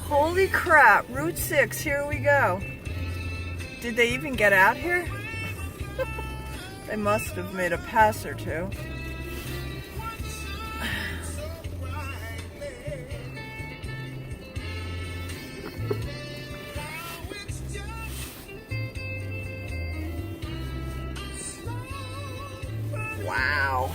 Holy crap, Route 6, here we go. Did they even get out here? They must have made a pass or two. Wow.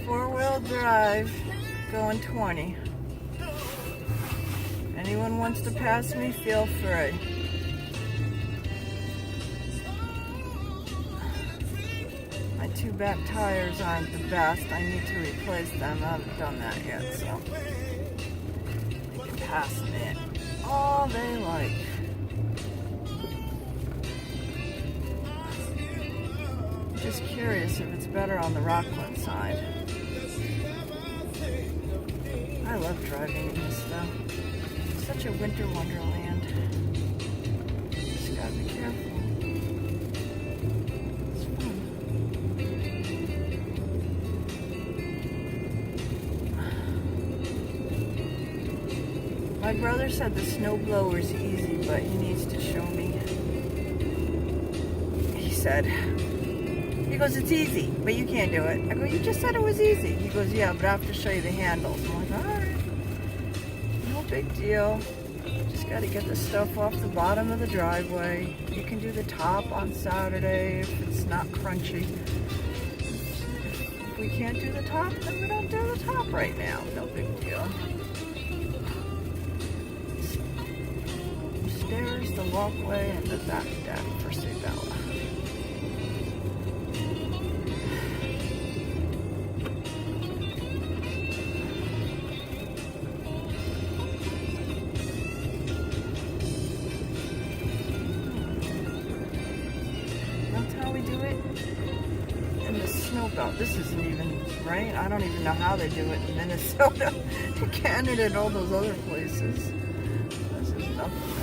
Four-wheel drive, going 20. Anyone wants to pass me, feel free. My two back tires aren't the best. I need to replace them. I haven't done that yet, so they can pass me all they like. Just curious if it's better on the Rockland side. I love driving in this though. Such a winter wonderland. Just gotta be careful. It's fun. My brother said the snowblower's easy, but he needs to show me. He said, he goes, it's easy, but you can't do it. I go, you just said it was easy. He goes, yeah, but I have to show you the handles. I'm like, all right. No big deal. Just got to get the stuff off the bottom of the driveway. You can do the top on Saturday if it's not crunchy. If we can't do the top, then we don't do the top right now. No big deal. Stairs, the walkway, and the back deck for Sabella. This isn't even right. I don't even know how they do it in Minnesota, Canada, and all those other places. This is nothing.